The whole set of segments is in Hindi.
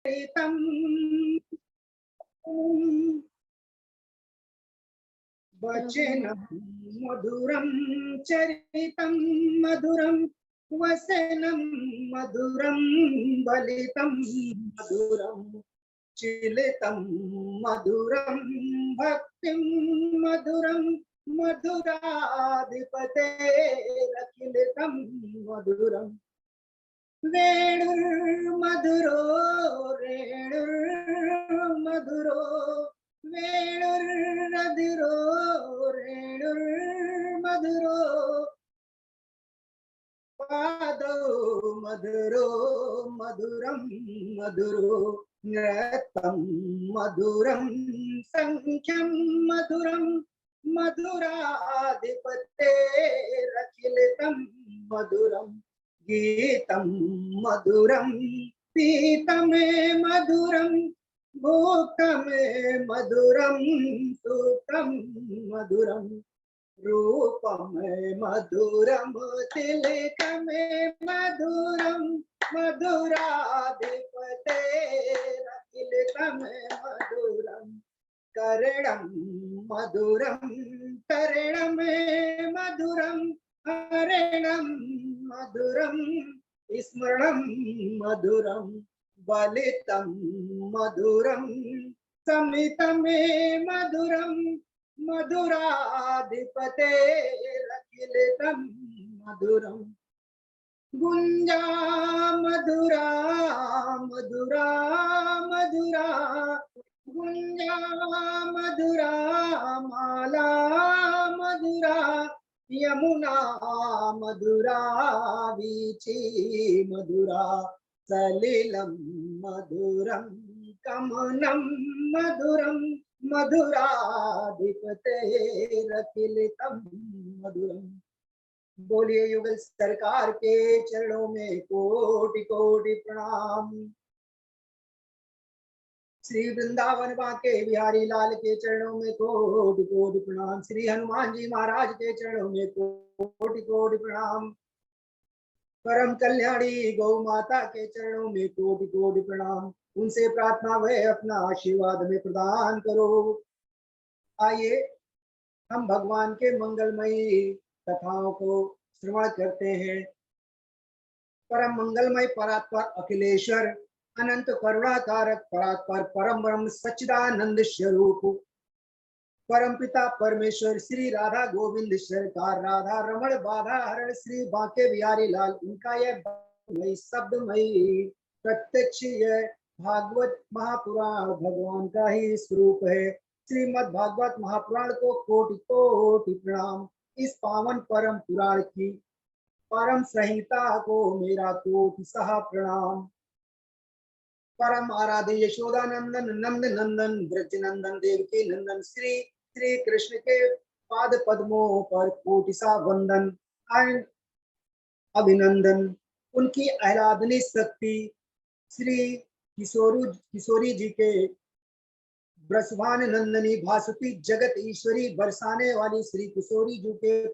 चरितम वचनम मधुरम चरितम मधुरम वसनम मधुरम बलितम मधुरम चिलितम मधुरम भक्तिम मधुरम मधुराधिपतेरखिलितम मधुरम वेणुर्मधुरो रेणुर्मधुरो वेणुर्मधुरो रेणुर्मधुरो पादौ मधुरो मधुरं मधुरो नृत्यं मधुरं संख्यं मधुरं मधुराधिपतेरखिलितं मधुरं गीतं मधुरं पीतमे मधुरं भोक्तमे मधुरं सुखं मधुरं रूपमे मधुरं तिलकमे मधुरं मधुराधिपतेरखिलितमे मधुरं कर्णं मधुरं कर्णमे मधुरं हरिणं मधुरं स्मरणं मधुरं बलितं मधुरं समितमे मधुरं मधुराधिपतेरखिलितं मधुरं गुञ्जा मधुरा मधुरा मधुरा गुञ्जा मधुरा माला मधुरा यमुना मधुरा वीची मधुरा सलिलं मधुरं कमलं मधुरं मधुराधिपतेरखिलितं मधुरं। बोलिए युगल सरकार के चरणों में कोटि कोटि प्रणाम। श्री वृंदावन बांके बिहारी लाल के चरणों में कोटि कोटि प्रणाम। श्री हनुमान जी महाराज के चरणों में कोटि कोटि प्रणाम। परम कल्याणी गौ माता के चरणों में कोटि कोटि प्रणाम। उनसे प्रार्थना वह अपना आशीर्वाद में प्रदान करो। आइए हम भगवान के मंगलमयी कथाओं को श्रवण करते हैं। परम मंगलमय परात्पर अखिलेश्वर अनंत करुणाकारक परात्पर परम ब्रह्म सच्चिदानंद स्वरूप परम पिता परमेश्वर श्री राधा गोविंद सरकार राधा रमण बाधा हरण श्री बांके बिहारी लाल उनका यह शब्दमयी प्रत्यक्ष यह भागवत महापुराण भगवान का ही स्वरूप है। श्रीमद् भागवत महापुराण को कोटि कोटि प्रणाम। इस पावन परम पुराण की परम संहिता को मेरा कोटि सहा प्रणाम। परम आराध्य यशोदानंदन नंद नंदन ब्रज नंदन देवकी नंदन श्री श्री कृष्ण के पाद पद्मों पर कोटि सा वंदन एंड अभिनंदन। उनकी आह्लादनी शक्ति श्री किशोरी जी के ब्रसभान नंदनी भासुती जगत ईश्वरी बरसाने वाली श्री किशोरी जी के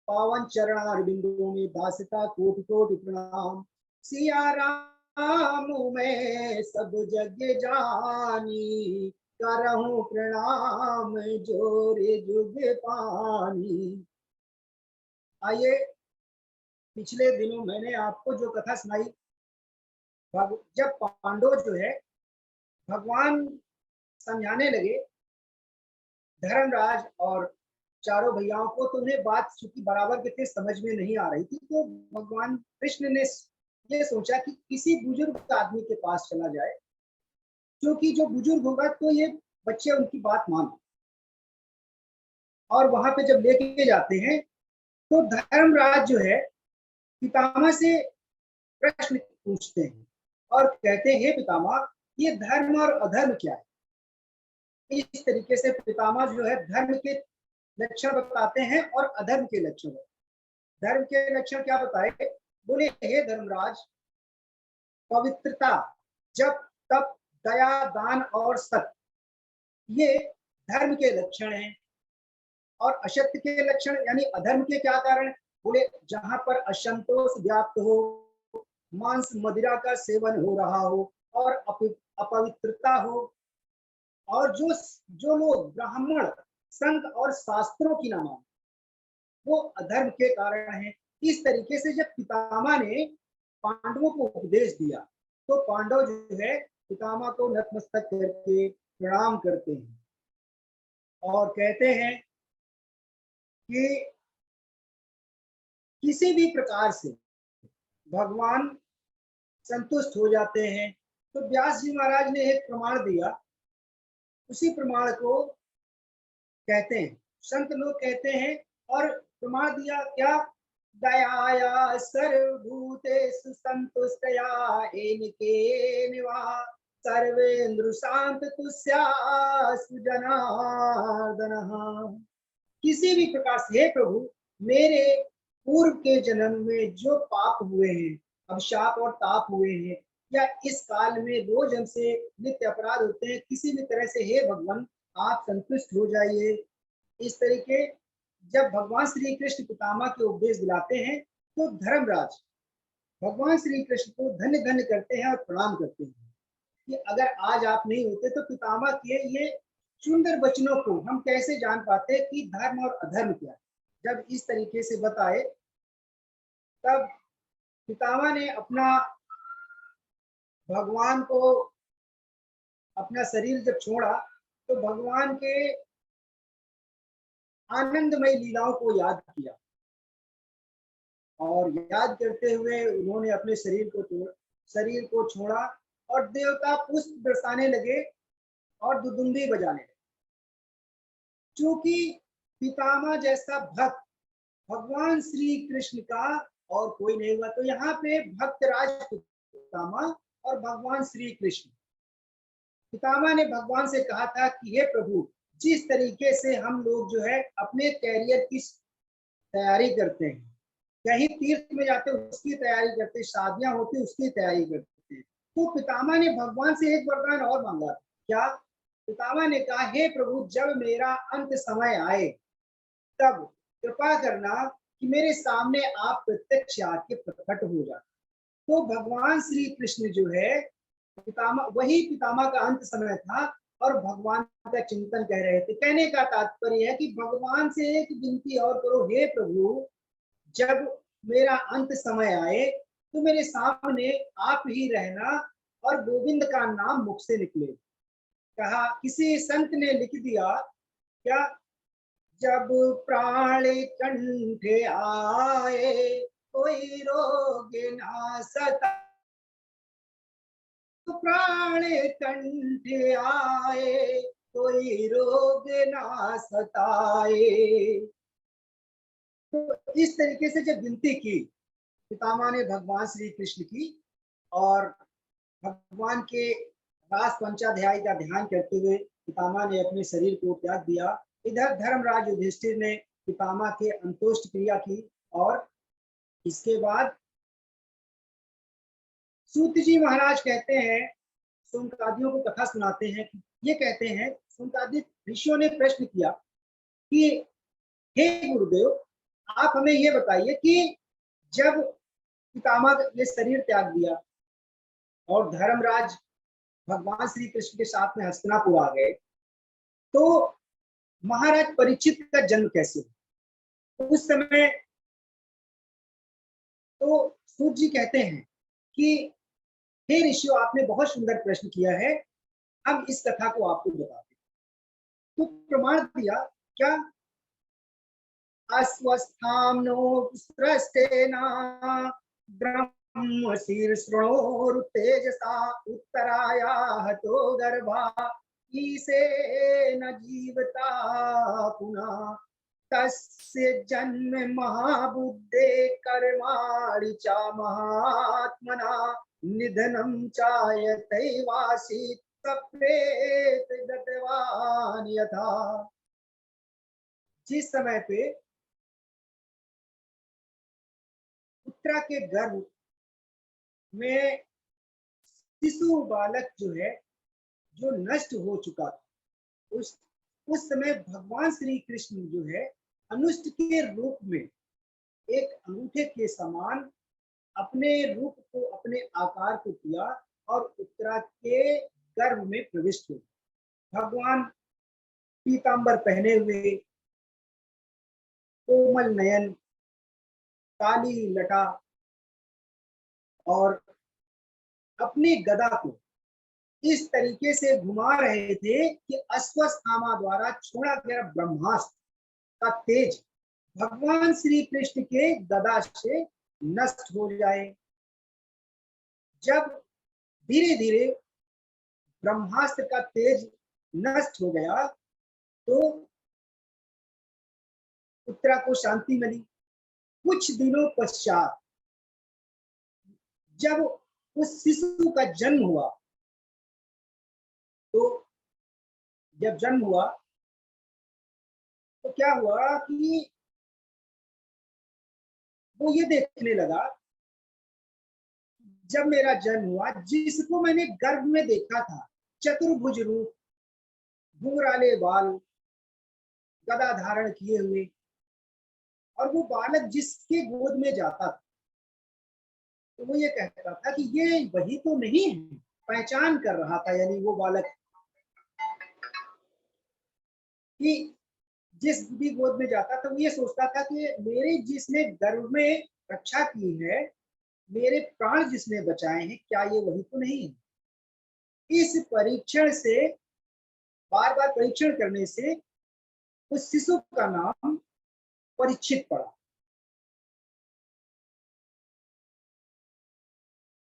पावन चरणार बिंदुओं में दासता कोटि कोटि प्रणाम। सिया राम मैं सब जग जानी करहूं प्रणाम जोरे जुग पानी। आइए पिछले दिनों मैंने आपको जो कथा सुनाई, जब पांडव जो है भगवान समझाने लगे धर्मराज और चारों भैयाओं को, तो उन्हें बात चूंकि बराबर के थे समझ में नहीं आ रही थी, तो भगवान कृष्ण ने ये सोचा कि किसी बुजुर्ग आदमी के पास चला जाए, क्योंकि जो बुजुर्ग होगा तो ये बच्चे उनकी बात मान। और वहां पे जब लेके जाते हैं तो धर्मराज जो है पितामह से प्रश्न पूछते हैं और कहते हैं पितामह ये धर्म और अधर्म क्या है। इस तरीके से पितामह जो है धर्म के लक्षण बताते हैं और अधर्म के लक्षण। धर्म के लक्षण क्या बताए? बोले हे धर्मराज, पवित्रता, जप, तप, दया, दान और सत्य, ये धर्म के लक्षण हैं। और असत्य के लक्षण यानी अधर्म के क्या कारण? बोले जहां पर असंतोष व्याप्त हो, मांस मदिरा का सेवन हो रहा हो और अपवित्रता हो, और जो जो लोग ब्राह्मण संत और शास्त्रों की न माने वो अधर्म के कारण है। इस तरीके से जब पितामह ने पांडवों को उपदेश दिया तो पांडव जो है पितामह को नतमस्तक करके प्रणाम करते हैं और कहते हैं कि किसी भी प्रकार से भगवान संतुष्ट हो जाते हैं। तो व्यास जी महाराज ने एक प्रमाण दिया, उसी प्रमाण को कहते हैं, संत लोग कहते हैं, और प्रमाण दिया क्या, दयाया सर्वभूतेषु संतुष्टया एनके निवा सर्वेन्द्र शांत तुष्यास्तु जनार्दनः। किसी भी प्रकार से हे प्रभु, मेरे पूर्व के जन्म में जो पाप हुए हैं, अभिशाप और ताप हुए हैं, या इस काल में रोज हमसे नित्य अपराध होते हैं, किसी भी तरह से हे भगवान आप संतुष्ट हो जाइए। इस तरीके जब भगवान श्री कृष्ण पितामह के उपदेश दिलाते हैं तो धर्मराज भगवान श्री कृष्ण को धन्य धन्य करते हैं और प्रणाम करते हैं कि अगर आज आप नहीं होते तो पितामह के ये सुंदर वचनों को हम कैसे जान पाते कि धर्म और अधर्म क्या है। जब इस तरीके से बताए तब पितामह ने अपना भगवान को अपना शरीर जब छोड़ा तो भगवान के आनंदमय लीलाओं को याद किया और याद करते हुए उन्होंने अपने शरीर को छोड़ा और देवता पुष्प बरसाने लगे और दुदुम्बी बजाने लगे। क्योंकि पितामह जैसा भक्त भगवान श्री कृष्ण का और कोई नहीं हुआ। तो यहाँ पे भक्तराज पितामह और भगवान श्री कृष्ण, पितामह ने भगवान से कहा था कि हे प्रभु, जिस तरीके से हम लोग जो है अपने कैरियर की तैयारी करते हैं, कहीं तीर्थ में जाते उसकी तैयारी करते, शादियां होती उसकी तैयारी करते हैं, तो पितामह ने भगवान से एक वरदान और मांगा। क्या? पितामह ने कहा हे प्रभु, जब मेरा अंत समय आए तब कृपा करना कि मेरे सामने आप प्रत्यक्ष आके प्रकट हो जाए। तो भगवान श्री कृष्ण जो है वही पितामह का अंत समय था और भगवान का चिंतन कर रहे थे। कहने का तात्पर्य है कि भगवान से एक विनती और करो, हे प्रभु, जब मेरा अंत समय आए तो मेरे सामने आप ही रहना और गोविंद का नाम मुख से निकले। कहा, किसी संत ने लिख दिया क्या, जब प्राण कंठे आए कोई रोग ना सता, प्राण कंठे आए कोई रोग ना सताए। तो इस तरीके से जब विनती की पितामह ने भगवान श्री कृष्ण की और भगवान के रास पंचाध्याय का ध्यान करते हुए पितामह ने अपने शरीर को त्याग दिया। इधर धर्मराज युधिष्ठिर ने पितामह के अंतोष्ट क्रिया की और इसके बाद सूत जी महाराज कहते हैं, सुनकादियों को कथा सुनाते हैं, ये कहते हैं सुनकादि ऋषियों ने प्रश्न किया कि हे गुरुदेव, आप हमें ये बताइए कि जब पितामह ने शरीर त्याग दिया और धर्मराज भगवान श्री कृष्ण के साथ में हस्तिनापुर आ गए तो महाराज परीक्षित का जन्म कैसे हुआ? उस समय तो सूत जी कहते हैं कि हे ऋषियों, आपने बहुत सुंदर प्रश्न किया है, हम इस कथा को आपको बताते हैं। तो प्रमाण दिया क्या, अस्वस्थाम्नो स्रष्टेना ब्रह्म शीर्षणोरुतेजसा उत्तरायाः तो गर्भा ईसे न जीवता पुनः तस्य जन्म महाबुद्धे कर्माणि च महात्मना निधनं चायतैवासीत् सप्रेत गतवान् यथा। जिस समय पे उत्तरा के गर्भ में शिशु बालक जो है जो नष्ट हो चुका था, उस समय भगवान श्री कृष्ण जो है अनुष्ट के रूप में एक अंगूठे के समान अपने रूप को, अपने आकार को किया और उत्तरा के गर्भ में प्रविष्ट हुए। भगवान पीतांबर पहने हुए, कोमल नयन, काली लटा और अपनी गदा को इस तरीके से घुमा रहे थे कि अश्वत्थामा द्वारा छोड़ा गया ब्रह्मास्त्र का तेज भगवान श्री कृष्ण के गदा से नष्ट हो जाए। जब धीरे धीरे ब्रह्मास्त्र का तेज नष्ट हो गया तो उत्तरा को शांति मिली। कुछ दिनों पश्चात जब उस शिशु का जन्म हुआ, तो जब जन्म हुआ तो क्या हुआ कि वो ये देखने लगा, जब मेरा जन्म हुआ, जिसको मैंने गर्भ में देखा था, चतुर्भुज रूप, घुंघराले बाल, गदा धारण किए हुए, और वो बालक जिसके गोद में जाता था तो वो ये कहता था कि ये वही तो नहीं है, पहचान कर रहा था, यानी वो बालक कि जिस भी गोद में जाता था वो ये सोचता था कि मेरे जिसने गर्भ में रक्षा की है, मेरे प्राण जिसने बचाए हैं, क्या ये वही तो नहीं है। इस परीक्षण से, बार बार परीक्षण करने से उस शिशु का नाम परीक्षित पड़ा।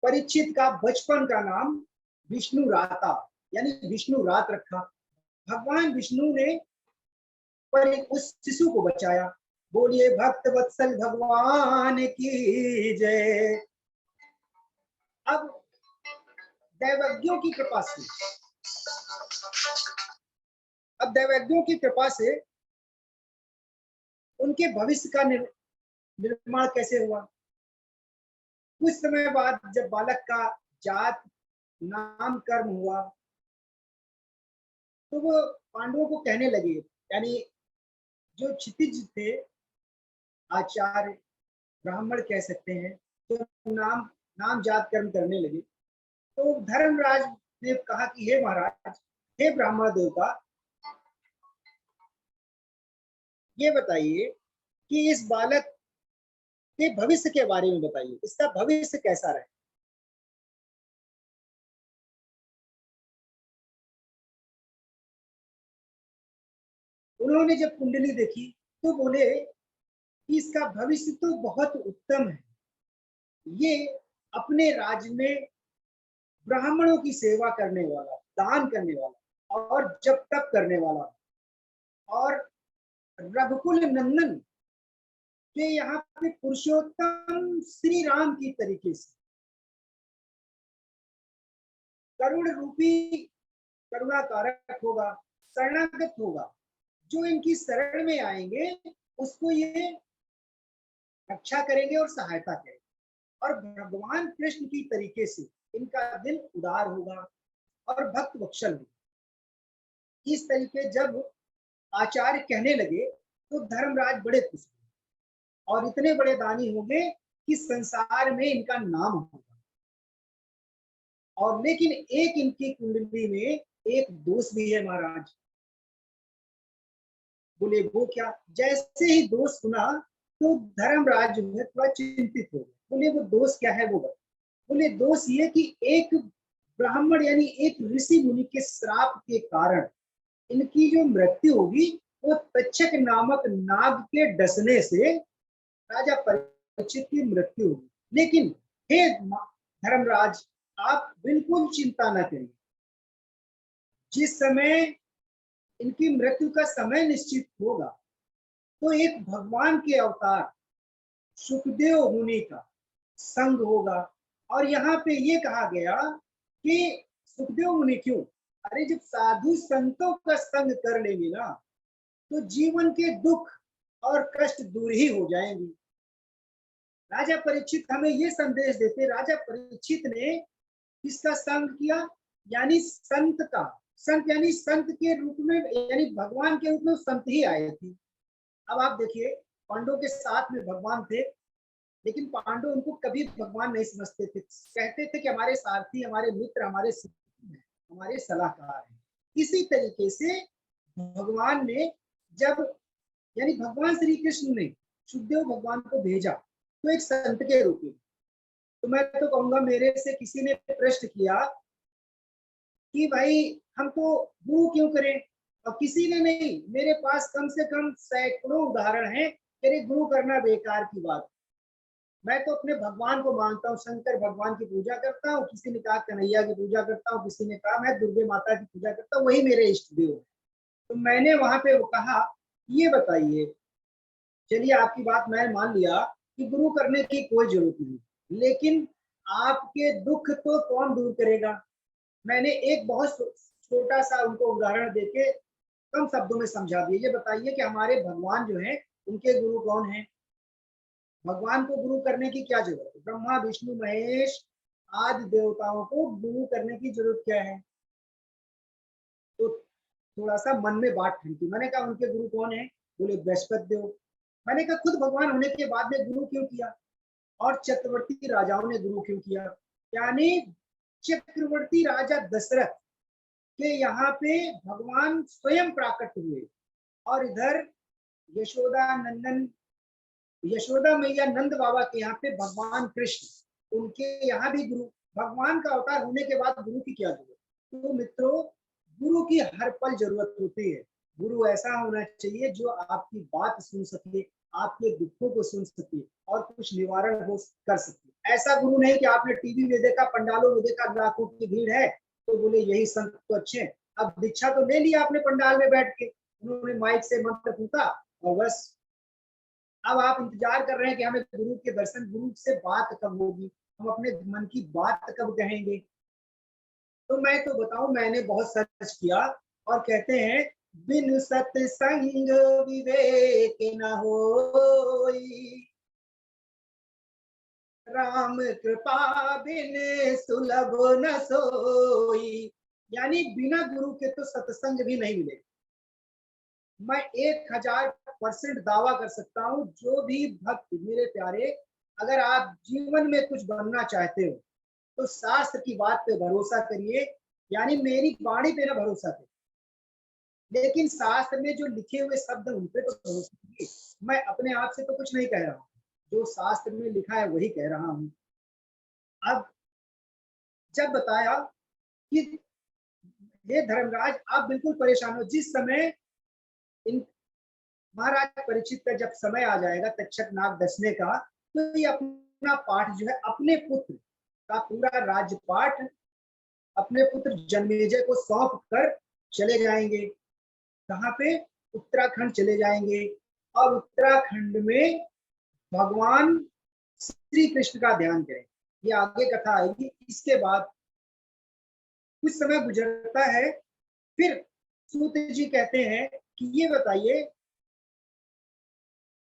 परीक्षित का बचपन का नाम विष्णु राता यानी विष्णु रात रखा। भगवान विष्णु ने पर उस शिशु को बचाया। बोलिए भक्त वत्सल भगवान की जय। अब दैवज्ञों की कृपा से, उनके भविष्य का निर्माण कैसे हुआ। कुछ समय बाद जब बालक का जात नामकरण हुआ तो वो पांडवों को कहने लगे, यानी जो क्षितिज थे, आचार्य ब्राह्मण कह सकते हैं, तो नाम जात कर्म करने लगे। तो धर्मराज ने कहा कि हे महाराज, हे ब्राह्मण देवता, ये बताइए कि इस बालक के भविष्य के बारे में बताइए, इसका भविष्य कैसा रहे। उन्होंने जब कुंडली देखी तो बोले कि इसका भविष्य तो बहुत उत्तम है, ये अपने राज्य में ब्राह्मणों की सेवा करने वाला, दान करने वाला और जप तप करने वाला, और रघुकुल नंदन के यहाँ पे पुरुषोत्तम श्री राम की तरीके से करुण रूपी करुणा कारक होगा, शरणागत होगा। जो इनकी शरण में आएंगे उसको ये रक्षा करेंगे और सहायता करेंगे, और भगवान कृष्ण की तरीके से इनका दिल उदार होगा और भक्त वत्सल होगा। इस तरीके जब आचार्य कहने लगे तो धर्मराज बड़े खुश हुए और इतने बड़े दानी हो गए कि संसार में इनका नाम होगा। और लेकिन एक इनकी कुंडली में एक दोष भी है महाराज। बोले वो क्या। जैसे ही दोष सुना तो धर्मराज जो है थोड़ा चिंतित हो गए। बोले वो दोष क्या है वो बता। बोले दोष ये कि एक ब्राह्मण यानी एक ऋषि मुनि के श्राप के कारण इनकी जो मृत्यु होगी वो तक्षक नामक नाग के डसने से राजा परीक्षित की मृत्यु होगी। लेकिन हे धर्मराज, आप बिल्कुल चिंता न करिए। जिस समय इनकी मृत्यु का समय निश्चित होगा तो एक भगवान के अवतार सुखदेव मुनि का संग होगा। और यहाँ पे ये कहा गया कि सुखदेव मुनि क्यों, अरे जब साधु संतों का संग कर लेंगे ना तो जीवन के दुख और कष्ट दूर ही हो जाएंगे। राजा परीक्षित हमें ये संदेश देते, राजा परीक्षित ने किसका संग किया, यानी संत का। संत यानी संत के रूप में, यानी भगवान के रूप में संत ही आए थे। अब आप देखिए, पांडवों के साथ में भगवान थे, लेकिन पांडव उनको कभी भगवान नहीं समझते थे। कहते थे कि हमारे सारथी, हमारे मित्र, हमारे हमारे सलाहकार हैं। इसी तरीके से भगवान ने जब, यानी भगवान श्री कृष्ण ने सुखदेव भगवान को भेजा तो एक संत के रूप में। तो मैं तो कहूंगा, मेरे से किसी ने प्रश्न किया कि भाई हम तो गुरु क्यों करें, और किसी ने नहीं, मेरे पास कम से कम सैकड़ों उदाहरण हैं कि गुरु करना बेकार की बात। मैं तो अपने भगवान को मानता हूँ, शंकर भगवान की पूजा करता हूँ, किसी ने कहा कन्हैया की पूजा करता हूँ, किसी ने कहा मैं दुर्गे माता की पूजा करता हूँ, वही मेरे इष्ट देव है। तो मैंने वहां पे वो कहा, ये बताइए, चलिए आपकी बात मैं मान लिया कि गुरु करने की कोई जरूरत नहीं, लेकिन आपके दुख तो कौन दूर करेगा। मैंने एक बहुत छोटा सा उनको उदाहरण देके कम शब्दों में समझा दिया। ये बताइए कि हमारे भगवान जो है उनके गुरु कौन है। भगवान को गुरु करने की क्या जरूरत है। ब्रह्मा विष्णु महेश आदि देवताओं को गुरु करने की जरूरत क्या है। तो थोड़ा सा मन में बात ठनकी। मैंने कहा उनके गुरु कौन है, बोले बृहस्पति देव। मैंने कहा खुद भगवान होने के बाद में गुरु क्यों किया, और चक्रवर्ती राजाओं ने गुरु क्यों किया। यानी चक्रवर्ती राजा दशरथ के यहाँ पे भगवान स्वयं प्राकट हुए, और इधर यशोदा नंदन, यशोदा मैया नंद बाबा के यहाँ पे भगवान कृष्ण, उनके यहाँ भी गुरु। भगवान का अवतार होने के बाद गुरु की क्या जरूरत। तो मित्रों, गुरु की हर पल जरूरत होती है। गुरु ऐसा होना चाहिए जो आपकी बात सुन सके, आपके दुखों को सुन सके और कुछ निवारण हो कर सके। ऐसा गुरु नहीं कि आपने टीवी में देखा, पंडालों में देखा, लाखों की भीड़ है तो बोले यही संत तो अच्छे हैं। अब दीक्षा तो ले लिया आपने पंडाल में बैठ के, उन्होंने माइक से मंत्र फूका और बस। अब आप इंतजार कर रहे हैं कि हमें गुरु के दर्शन, गुरु से बात कब होगी, हम अपने मन की बात कब कहेंगे। तो मैं तो बताऊं, मैंने बहुत सर्च किया, और कहते हैं बिन सत्संग विवेक न होई, राम कृपा बिन सुलभ न सोई। यानी बिना गुरु के तो सत्संग भी नहीं मिले। मैं 1000% दावा कर सकता हूँ, जो भी भक्त मेरे प्यारे, अगर आप जीवन में कुछ बनना चाहते हो तो शास्त्र की बात पे भरोसा करिए, यानी मेरी वाणी पे ना भरोसा करिए, लेकिन शास्त्र में जो लिखे हुए शब्द उन पे तो भरोसा करिए। मैं अपने आप से तो कुछ नहीं कह रहा हूँ, जो शास्त्र में लिखा है वही कह रहा हूँ। अब जब बताया कि हे धर्मराज आप बिल्कुल परेशान हो, जिस समय इन महाराज परीक्षित का जब समय आ जाएगा तक्षक नाग डसने का, तो ये अपना पाठ जो है अपने पुत्र का पूरा राजपाठ अपने पुत्र जन्मेजय को सौंप कर चले जाएंगे। कहाँ पे, उत्तराखंड चले जाएंगे, और उत्तराखंड में भगवान श्री कृष्ण का ध्यान करें। ये आगे कथा आएगी। इसके बाद कुछ समय गुजरता है, फिर सूत जी कहते हैं कि ये बताइए,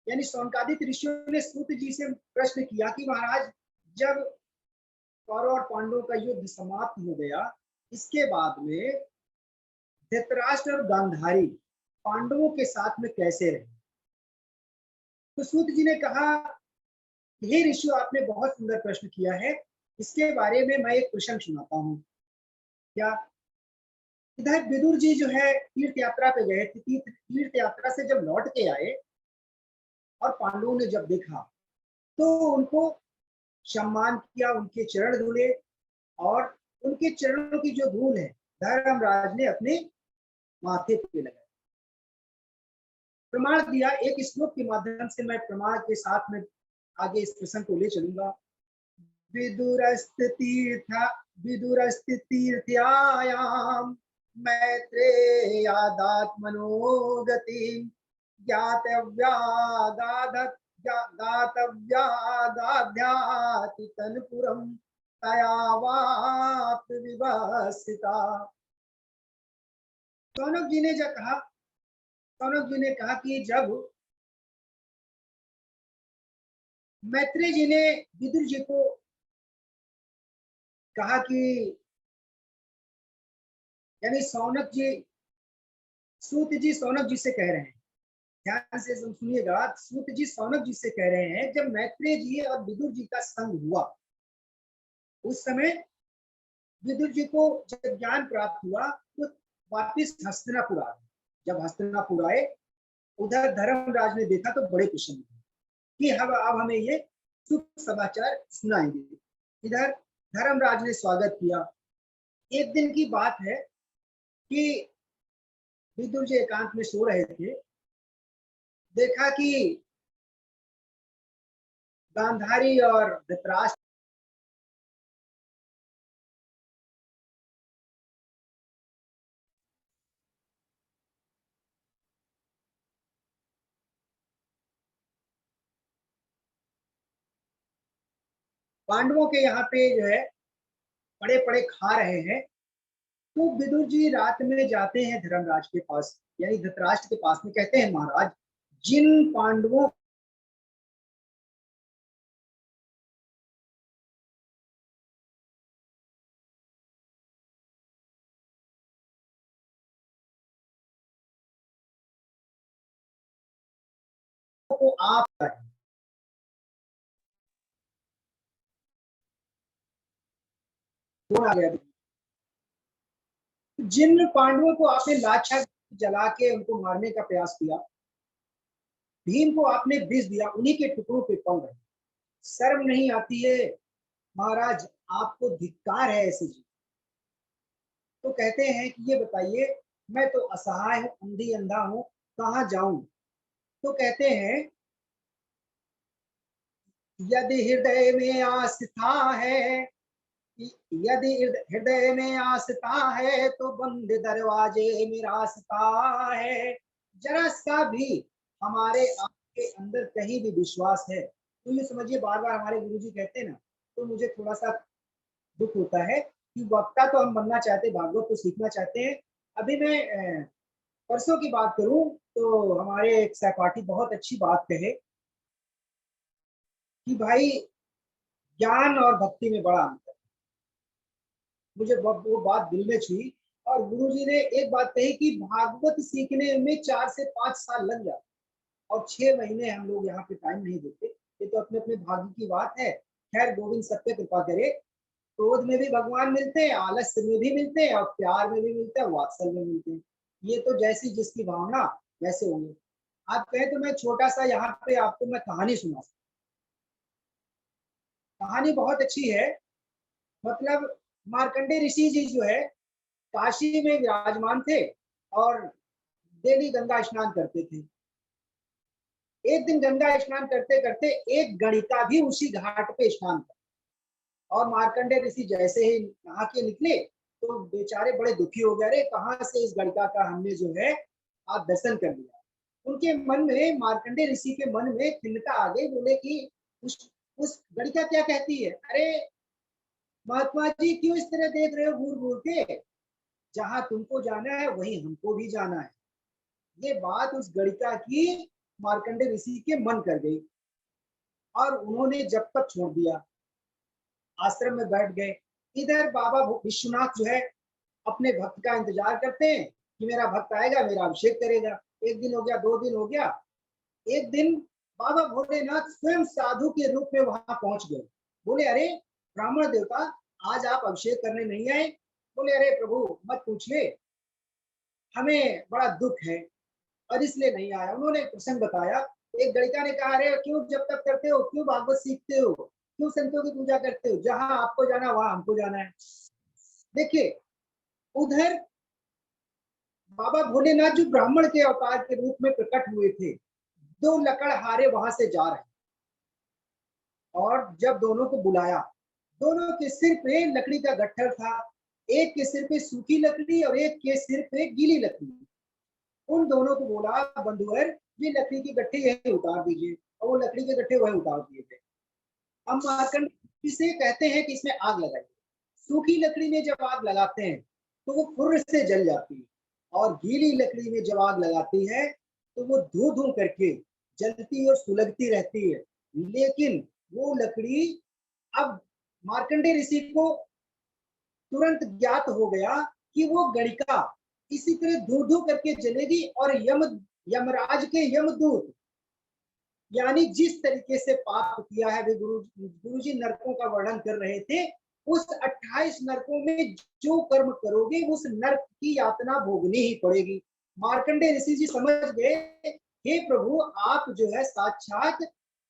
यानी शौनकादिक ऋषियों ने सूत जी से प्रश्न किया कि महाराज जब कौरव और पांडवों का युद्ध समाप्त हो गया, इसके बाद में धृतराष्ट्र और गांधारी पांडवों के साथ में कैसे रहे। तो सूत जी ने कहा, हे ऋषि आपने बहुत सुंदर प्रश्न किया है, इसके बारे में मैं एक प्रसंग सुनाता हूँ। क्या, इधर विदुर जी जो है तीर्थ यात्रा पे गए थे, तीर्थ यात्रा से जब लौट के आए और पांडवों ने जब देखा तो उनको सम्मान किया, उनके चरण धुले, और उनके चरणों की जो धूल है धर्मराज ने अपने माथे पे लगाई, प्रमाण दिया। एक श्लोक के माध्यम से मैं प्रमाण के साथ में आगे इस प्रसंग को ले चलूंगा। विदुरस्तीर्थ्यायाम मैत्रेयादात्मनो गति ज्ञातव्यागाध्याति तनपुरम तयावाप विवसिता। सौनक जी ने जब कहा, सौनक जी ने कहा कि जब मैत्रेय जी ने विदुर जी को कहा कि, यानी सौनक जी, सूत जी सौनक जी से कह रहे हैं, ध्यान से सुनिएगा, सूत जी सौनक जी से कह रहे हैं जब मैत्रेय जी और विदुर जी का संग हुआ, उस समय विदुर जी को जब ज्ञान प्राप्त हुआ तो वापिस हस्तिनापुर आ गए। जब हस्तिनापुर आए, उधर धर्मराज ने देखा तो बड़े प्रसन्न हुए कि अब हमें ये शुभ समाचार सुनाएंगे। इधर धर्मराज ने स्वागत किया। एक दिन की बात है कि विदुर जी एकांत में सो रहे थे। देखा कि गांधारी और धृतराष्ट्र पांडवों के यहाँ पे जो है पड़े पड़े खा रहे हैं। तो विदुर जी रात में जाते हैं धर्मराज के पास, यानी धृतराष्ट्र के पास में, कहते हैं महाराज, जिन पांडवों को आप आ गया, जिन पांडवों को आपने लाछा जला के उनको मारने का प्रयास किया, भीम को आपने विष दिया, उन्हीं के टुकड़ों पे पल रहे, शर्म नहीं आती है महाराज, आपको धिक्कार है ऐसे जी। तो कहते हैं कि ये बताइए, मैं तो असहाय हूँ, अंधी अंधा हूँ, कहाँ जाऊं। तो कहते हैं यदि हृदय में आस्था है, यदि हृदय में आस्था है तो बंद दरवाजे में रास्ता है। जरा सा भी हमारे आपके अंदर कहीं भी विश्वास है तो ये समझिए, बार बार हमारे गुरुजी कहते हैं ना, तो मुझे थोड़ा सा दुख होता है कि वक्ता तो हम बनना चाहते हैं, भागवत तो सीखना चाहते हैं। अभी मैं परसों की बात करूं तो हमारे एक सहपाठी बहुत अच्छी बात कहे कि भाई, ज्ञान और भक्ति में बड़ा अंतर। मुझे वो बात दिल में छुई। और गुरुजी ने एक बात कही कि भागवत सीखने में 4 से 5 साल लग जाते और 6 महीने हम लोग यहाँ पे टाइम नहीं देते। ये तो अपने अपने भाग्य की बात है। खैर, गोविंद सब पे कृपा करे। क्रोध में भी भगवान मिलते हैं, आलस्य में भी मिलते हैं, और प्यार में भी मिलते हैं, वात्सल्य में मिलते हैं। ये तो जैसी जिसकी भावना वैसे होंगे। आप कहें तो मैं छोटा सा यहाँ पे आपको मैं कहानी सुना सकता। कहानी बहुत अच्छी है। मतलब मार्कंडे ऋषि जी जो है काशी में विराजमान थे और डेली गंगा स्नान करते थे। एक दिन गंगा स्नान करते करते एक गणिका भी उसी घाट पे स्नान कर, और मार्कंडे ऋषि जैसे ही नहा के निकले तो बेचारे बड़े दुखी हो गए, अरे कहाँ से इस गणिका का हमने जो है आज दर्शन कर लिया। उनके मन में, मार्कंडे ऋषि के मन में खिन्नता आ गई। बोले कि उस गणिका क्या कहती है, अरे महात्मा जी क्यों इस तरह देख रहे हो घूर घूर के, जहां तुमको जाना है वहीं हमको भी जाना है। ये बात उस गणिका की मार्कंडे ऋषि के मन कर गई और उन्होंने जब तक छोड़ दिया, आश्रम में बैठ गए। इधर बाबा विश्वनाथ जो है अपने भक्त का इंतजार करते हैं कि मेरा भक्त आएगा, मेरा अभिषेक करेगा। एक दिन हो गया, 2 दिन हो गया। एक दिन बाबा भोलेनाथ स्वयं साधु के रूप में वहां पहुंच गए। बोले, अरे ब्राह्मण देवता, आज आप अभिषेक करने नहीं आए। बोले, अरे प्रभु मत पूछिए, हमें बड़ा दुख है और इसलिए नहीं आया। उन्होंने प्रसंग बताया। एक गणिका ने कहा, अरे क्यों जब तक करते हो, क्यों भागवत सीखते हो, क्यों संतों की पूजा करते हो, जहां आपको जाना वहां हमको जाना है। देखिए, उधर बाबा भोलेनाथ जो ब्राह्मण के अवतार के रूप में प्रकट हुए थे, 2 लकड़हारे वहां से जा रहे, और जब दोनों को बुलाया, दोनों के सिर पे लकड़ी का गट्ठर था। एक के सिर पे सूखी लकड़ी और एक के सिर पे गीली लकड़ी। उन दोनों को बोला, बंधुवर ये लकड़ी के गट्ठे यही उतार दीजिए, और वो लकड़ी के गट्ठे वही उतार दिए थे। हम मार्कंड से कहते हैं कि इसमें आग लगाइए। सूखी लकड़ी में जब आग लगाते हैं तो वो फुर्र से जल जाती है, और गीली लकड़ी में जब आग लगाती है तो वो धू धू करके जलती और सुलगती रहती है। लेकिन वो लकड़ी, अब मार्कंडे ऋषि को तुरंत ज्ञात हो गया कि वो गणिका इसी तरह धू धू करके जलेगी, और यमराज के यमदूत, यानी जिस तरीके से पाप किया है, वे गुरुजी नरकों का वर्णन कर रहे थे, उस 28 नरकों में जो कर्म करोगे उस नरक की यातना भोगनी ही पड़ेगी। मार्कंडेय ऋषि जी समझ गए, हे प्रभु आप जो है साक्षात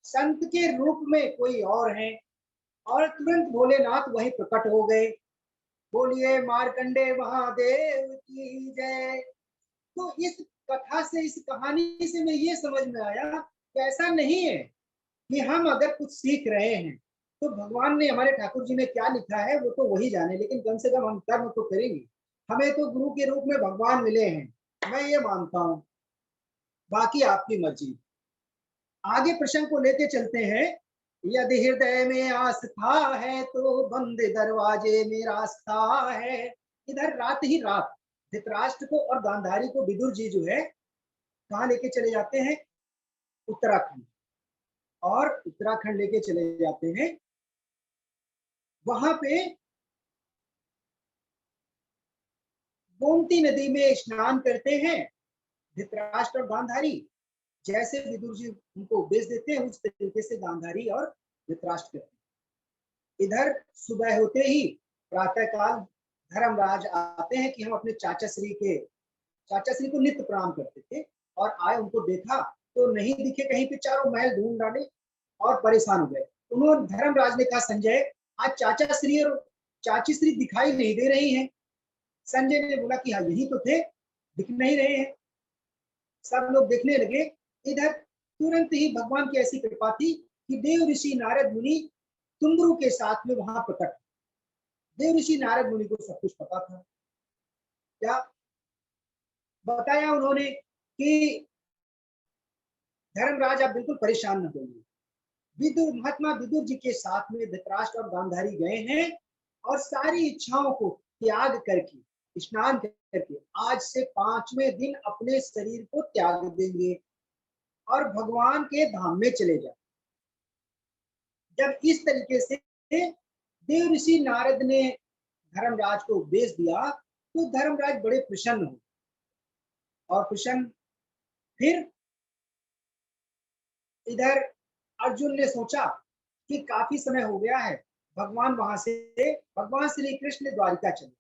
संत के रूप में कोई और हैं, और तुरंत भोलेनाथ वहीं प्रकट हो गए। बोलिए मार्कंडेय महादेव की जय। तो इस कथा से, इस कहानी से मैं ये समझ में आया कि ऐसा नहीं है कि हम अगर कुछ सीख रहे हैं तो भगवान ने, हमारे ठाकुर जी ने क्या लिखा है वो तो वही जाने, लेकिन कम से कम हम कर्म तो करेंगे। हमें तो गुरु के रूप में भगवान मिले हैं, मैं ये मानता हूं, बाकी आपकी मर्जी। आगे प्रश्न को लेके चलते हैं। यदि हृदय में आस्था है तो बंद दरवाजे में रास्ता है। इधर रात ही रात धृतराष्ट्र को और गांधारी को विदुर जी जो है कहाँ लेके चले जाते हैं? उत्तराखंड। और उत्तराखंड लेके चले जाते हैं, वहां पे गोमती नदी में स्नान करते हैं धृतराष्ट्र और गांधारी। जैसे विदुर जी उनको उपदेश देते हैं उस तरीके से गांधारी और धृतराष्ट्र करते हैं। इधर सुबह होते ही प्रातः काल धर्मराज आते हैं कि हम अपने चाचा श्री को नित्य प्रणाम करते थे, और आए उनको देखा तो नहीं दिखे कहीं पे, चारों महल ढूंढ डाले और परेशान हो गए। उन्होंने, धर्मराज ने कहा संजय आज चाचा श्री और चाची श्री दिखाई नहीं दे रही हैं। संजय ने बोला कि हाँ यही तो थे, दिख नहीं रहे हैं। सब लोग देखने लगे। इधर तुरंत ही भगवान की ऐसी कृपा थी कि देव ऋषि नारद मुनि तुंबरू के साथ में वहां प्रकट। देव ऋषि नारद मुनि को सब कुछ पता था। क्या बताया उन्होंने कि धर्मराज आप बिल्कुल परेशान न होइए, विदुर, महात्मा विदुर जी के साथ में धृतराष्ट्र और गांधारी गए हैं और सारी इच्छाओं को त्याग करके, स्नान करके आज से 5वें दिन अपने शरीर को त्याग देंगे और भगवान के धाम में चले जाए। जब इस तरीके से देव ऋषि नारद ने धर्मराज को उपदेश दिया तो धर्मराज बड़े प्रसन्न हुए। और प्रसन्न फिर इधर अर्जुन ने सोचा कि काफी समय हो गया है, भगवान वहां से, भगवान श्री कृष्ण द्वारिका चले।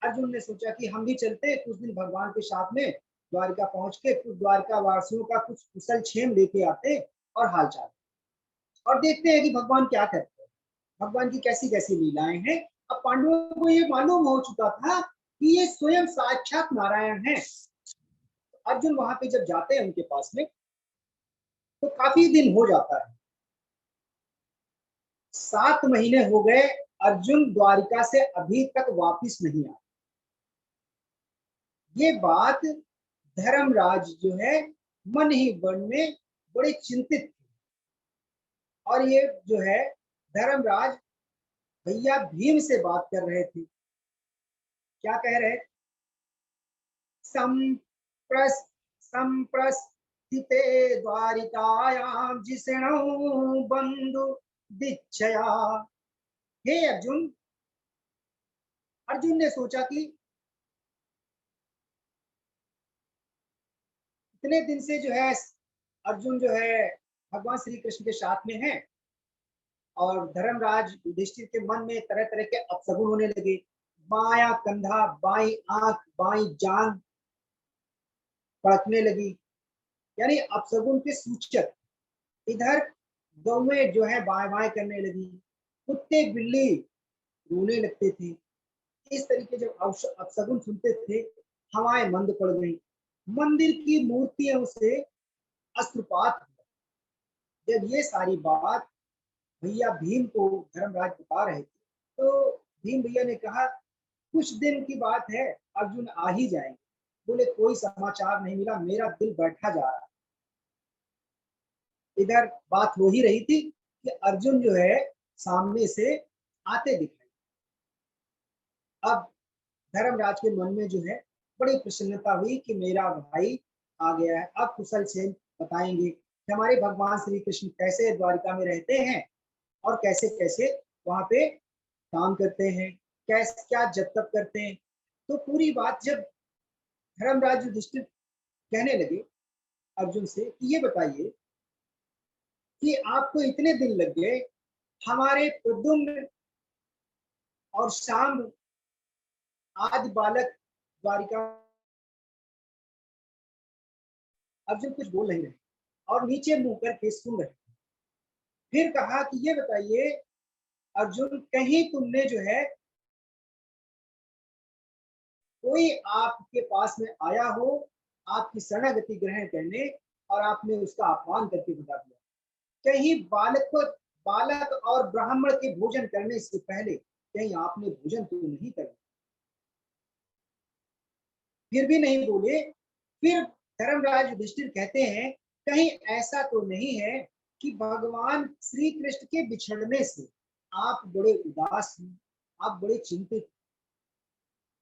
अर्जुन ने सोचा कि हम भी चलते कुछ दिन भगवान के साथ में, द्वारिका पहुंच के कुछ द्वारिका वासियों का कुछ कुशल क्षेम लेके आते और हालचाल, और देखते हैं कि भगवान क्या करते हैं, भगवान की कैसी कैसी लीलाएं हैं। अब पांडवों को ये मालूम हो चुका था कि ये स्वयं साक्षात नारायण है। अर्जुन वहां पे जब जाते हैं उनके पास में तो काफी दिन हो जाता है, 7 महीने हो गए, अर्जुन द्वारिका से अभी तक वापिस नहीं आए। ये बात धर्मराज जो है मन ही मन में बड़े चिंतित थे। और ये जो है धर्मराज भैया भीम से बात कर रहे थे। क्या कह रहे? संप्रस्थिते द्वारिकायां जिष्णु बंधु दीक्षया। हे अर्जुन, अर्जुन ने सोचा कि इतने दिन से जो है अर्जुन जो है भगवान श्री कृष्ण के साथ में है, और धर्मराज युधिष्ठिर के मन में तरह तरह के अपशगुन होने लगे। बाया कंधा, बाई आंख, बाई जांग फड़कने लगी, यानी अपशगुन के सूचक। इधर गौएं जो है बाएं बाएं करने लगी, कुत्ते बिल्ली रोने लगते थे। इस तरीके जब अपशगुन सुनते थे, हवाएं मंद पड़ गई, मंदिर की मूर्तियों से अस्त्रपात हुआ। जब ये सारी बात भैया भीम को धर्मराज बता रहे थे तो भीम भैया ने कहा कुछ दिन की बात है, अर्जुन आ ही जाएंगे। बोले कोई समाचार नहीं मिला, मेरा दिल बैठा जा रहा। इधर बात हो ही रही थी कि अर्जुन जो है सामने से आते दिखाई। अब धर्मराज के मन में जो है बड़ी प्रसन्नता हुई कि मेरा भाई आ गया है। अब कुशल क्षेम बताएंगे कि हमारे भगवान श्री कृष्ण कैसे द्वारिका में रहते हैं और कैसे कैसे वहां पे काम करते हैं, कैसे क्या जप तप करते हैं। तो पूरी बात जब धर्मराज युधिष्ठिर कहने लगे अर्जुन से कि ये बताइए कि आपको इतने दिन लग गए, हमारे प्रद्युम्न और शाम आदि बालक द्वारिका। अर्जुन कुछ बोल नहीं रहे और नीचे मुंह करके सुन रहे। फिर कहा कि ये बताइए अर्जुन, कहीं तुमने जो है कोई आपके पास में आया हो आपकी शरणागति ग्रहण करने और आपने उसका अपमान करके बता दिया, कहीं बालक और ब्राह्मण के भोजन करने से पहले कहीं आपने भोजन तो नहीं किया? फिर भी नहीं बोले। फिर धर्मराज युधिष्ठिर कहते हैं कहीं ऐसा तो नहीं है कि भगवान श्री कृष्ण के बिछड़ने से आप बड़े उदास हैं, आप बड़े चिंतित?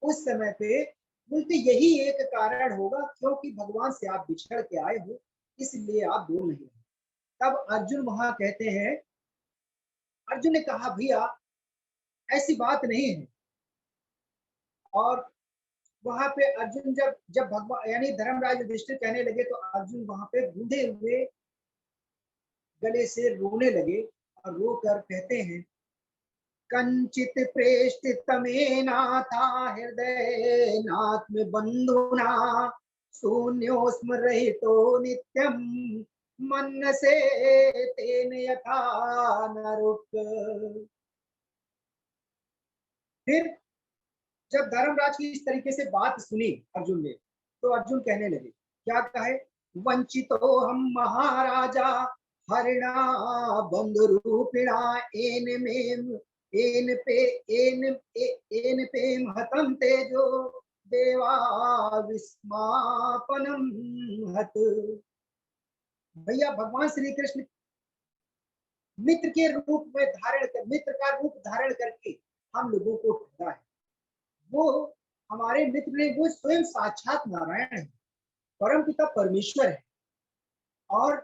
उस समय पे बोलते यही एक कारण होगा क्योंकि भगवान से आप बिछड़ के आए हो, इसलिए आप बोल नहीं रहे। तब अर्जुन वहां कहते हैं, अर्जुन ने कहा भैया ऐसी बात नहीं है। और वहां पे अर्जुन जब जब भगवान यानी धर्मराज युधिष्ठिर कहने लगे तो अर्जुन वहां पे बूंदे हुए गले से रोने लगे और रो कर कहते हैं, कंचित प्रेष्टितमेनाथा हृदय नात्म बंधुना शून्योस्मरहितो नित्यम मनसे तेन यथा नरुक। फिर जब धर्मराज की इस तरीके से बात सुनी अर्जुन ने तो अर्जुन कहने लगे, क्या कहे, वंचितो हम महाराजा हरिणा बंधु रूपिणा एन में एन पे एन पे हतम तेजो देवा विस्मापनम हत। भैया भगवान श्री कृष्ण मित्र के रूप में धारण कर मित्र का रूप धारण करके हम लोगों को ठगा है। वो हमारे मित्र ने वो स्वयं साक्षात नारायण है, परम पिता परमेश्वर है। और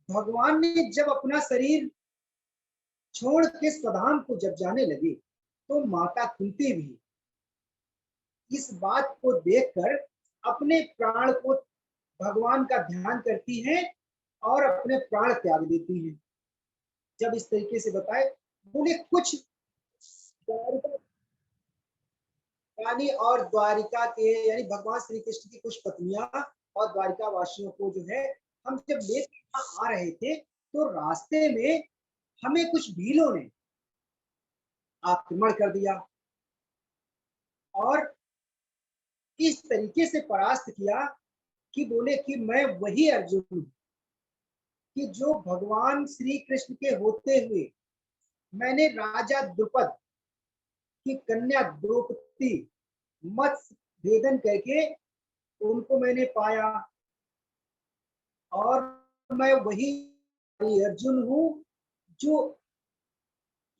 भगवान ने जब अपना शरीर छोड़ के स्वधाम को जब जाने लगे तो माता कुंती भी इस बात को देखकर अपने प्राण को भगवान का ध्यान करती हैं और अपने प्राण त्याग देती हैं। जब इस तरीके से बताए, बोले कुछ रानी और द्वारिका के यानी भगवान श्री कृष्ण की कुछ पत्नियां और द्वारिका वासियों को जो है हम जब लेकर आ रहे थे तो रास्ते में हमें कुछ भीलों ने आक्रमण कर दिया और इस तरीके से परास्त किया कि बोले कि मैं वही अर्जुन हूं कि जो भगवान श्री कृष्ण के होते हुए मैंने राजा द्रुपद की कन्या द्रौपदी मत्स्य भेदन करके उनको मैंने पाया और मैं वही अर्जुन हूं जो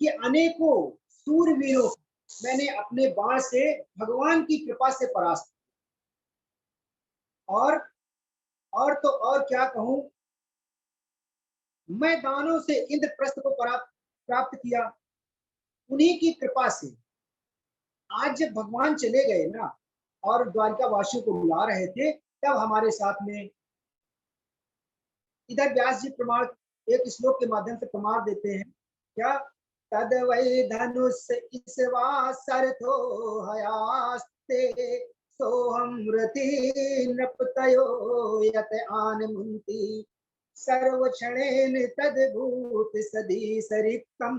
कि अनेकों सूरवीरों मैंने अपने बाण से भगवान की कृपा से परास्त। और तो और क्या कहूं, मैं दानों से इंद्रप्रस्थ को प्राप्त किया उन्हीं की कृपा से। आज जब भगवान चले गए ना और द्वारिका वासियों को बुला रहे थे तब हमारे साथ में इधर व्यास जी प्रमाण एक श्लोक के माध्यम से प्रमाण देते हैं, क्या, तद वै धनुष इसवा सरथो हयास्ते सोहम रति नृपतयो यत आन मुंती सर्व क्षणेन तद्भूत सदी सरिक्तम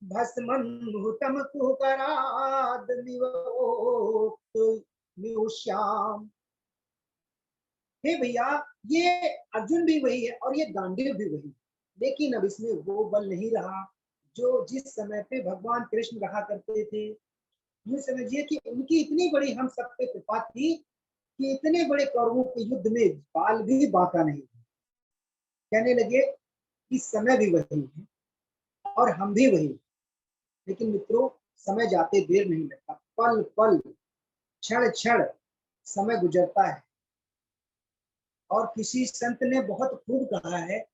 भस्मं हुतम कुकराद निवोक्त हे भैया, ये अर्जुन भी वही है और ये गांडीव भी वही, लेकिन अब इसमें वो बल नहीं रहा जो जिस समय पे भगवान कृष्ण रहा करते थे। यूं समझिए कि उनकी इतनी बड़ी हम सब पे कृपा थी कि इतने बड़े कौरवों के युद्ध में बाल भी बांका नहीं। कहने लगे कि समय भी वही है और हम भी वही, लेकिन मित्रों समय जाते देर नहीं लगता, पल पल क्षण क्षण समय गुजरता है। और किसी संत ने बहुत खूब कहा है,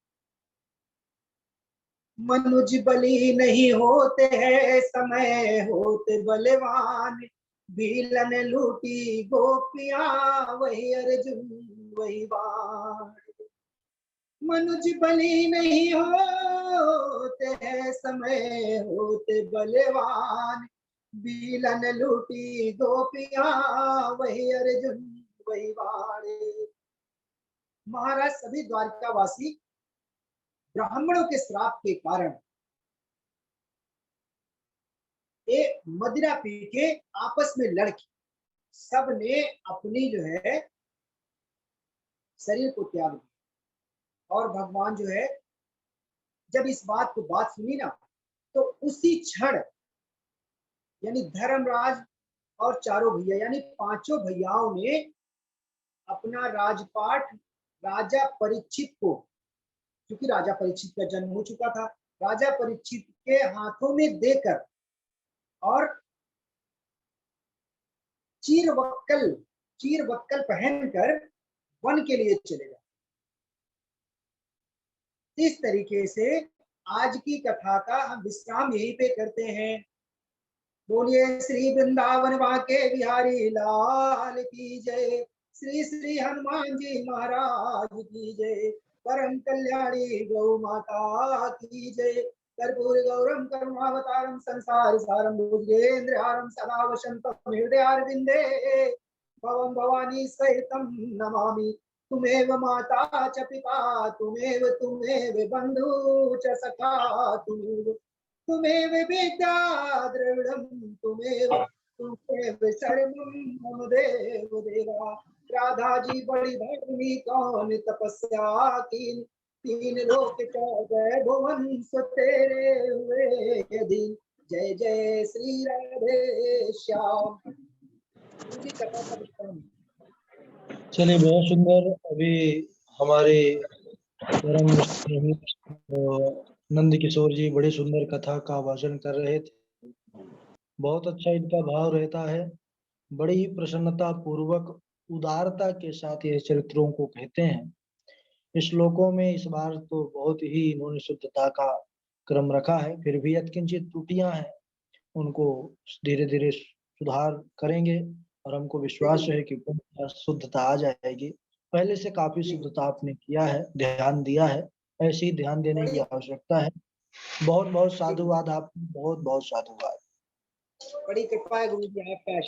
मनुज बली नहीं होते हैं समय होते बलवान, भीलन लूटी गोपियां वही अर्जुन वही बाण। मनुज बली नहीं होते हैं समय होते बलवान, बीलन लूटी गोपियां वही अर्जुन वही वाड़े। महाराज सभी द्वारकावासी ब्राह्मणों के श्राप के कारण एक मदिरा पी के आपस में लड़के सब ने अपनी जो है शरीर को त्याग दिया। और भगवान जो है जब इस बात सुनी ना, तो उसी क्षण यानी धर्मराज और चारों भैया यानी पांचों भैयाओं ने अपना राजपाट राजा परीक्षित को, क्योंकि राजा परीक्षित का जन्म हो चुका था, राजा परीक्षित के हाथों में देकर और चीर वक्कल पहनकर वन के लिए चले गए। इस तरीके से आज की कथा का हम विश्राम यहीं पे करते हैं। बोलिए श्री वृंदावन वाके बिहारी लाल की जय। श्री श्री हनुमान जी महाराज की जय। परम कल्याणी गौ माता की जय। कर्पूर गौरम करुणावतारम संसार सारम भुजगेन्द्रहारम सदा वसंतम हृदयारविंदे भवम भवानी सहितम नमामि। तुमेव माता च पिता तुमेव बंधु च सखा तुमेव विद्या द्रविड़म तुमेव शरणं मम देव देवा। राधा जी बड़ी भरनी कौन तपस्या कीन तीन लोक चौदह भुवन सो तेरे हुए दिन। जय जय श्री राधे श्याम। चलिए बहुत सुंदर। अभी हमारे परम नंद किशोर जी बड़ी सुंदर कथा का वाचन कर रहे थे। बहुत अच्छा इनका भाव रहता है, बड़ी ही प्रसन्नता पूर्वक उदारता के साथ ये चरित्रों को कहते हैं। इस श्लोकों में इस बार तो बहुत ही इन्होंने शुद्धता का क्रम रखा है, फिर भी यत्किंचित त्रुटियां हैं, उनको धीरे धीरे सुधार करेंगे और हमको विश्वास है कि शुद्धता आ जाएगी। पहले से काफी शुद्धता आपने किया है, ध्यान दिया है, ऐसे ही ध्यान देने की आवश्यकता है। बहुत बहुत साधुवाद, आपको बहुत बहुत साधुवाद। बड़ी कृपा है गुरु जी आपका।